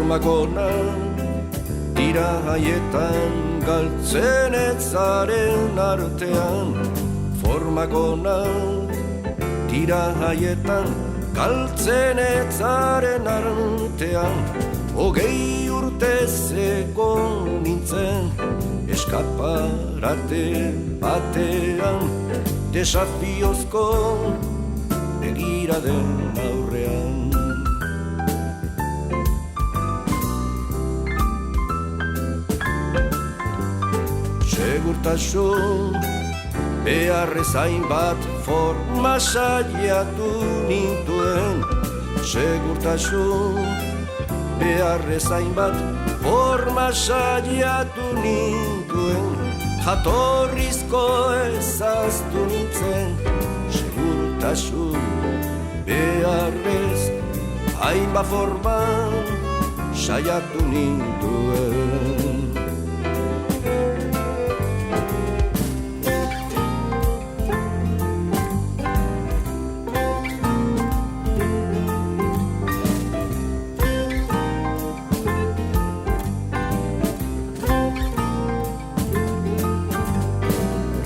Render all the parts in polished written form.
formagona dira haietan galtzen etzaren artean. Formagona dira haietan galtzen etzaren artean. Hogei urtez egon nintzen eskaparate batean, desafiozko begiraden aurrean. Segurtasun beharrez hainbat forma saiatu nintuen. Segurtasun beharrez hainbat forma saiatu nintuen. Jatorrizko ezaztu nintzen. Segurtasun beharrez hainbat forma saiatu nintuen.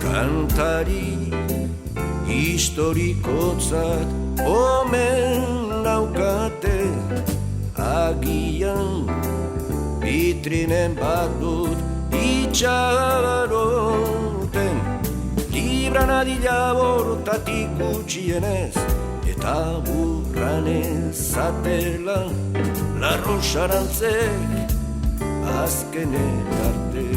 Kantari historikotzat omen naukate, agian vitrinen bat dut itxaroten. Libran adila bortatik gutxienez eta burran ezatela larrosarantzek azkenen arte.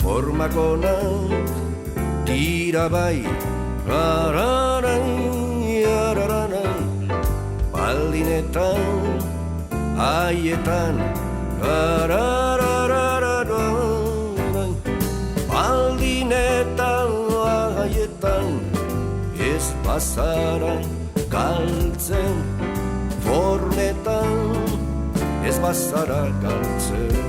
Formagonak dira bai, rararai, rararai, baldinetan, haietan, rarararararai, baldinetan, haietan, ez bazara galtzen, fornetan, ez bazara galtzen.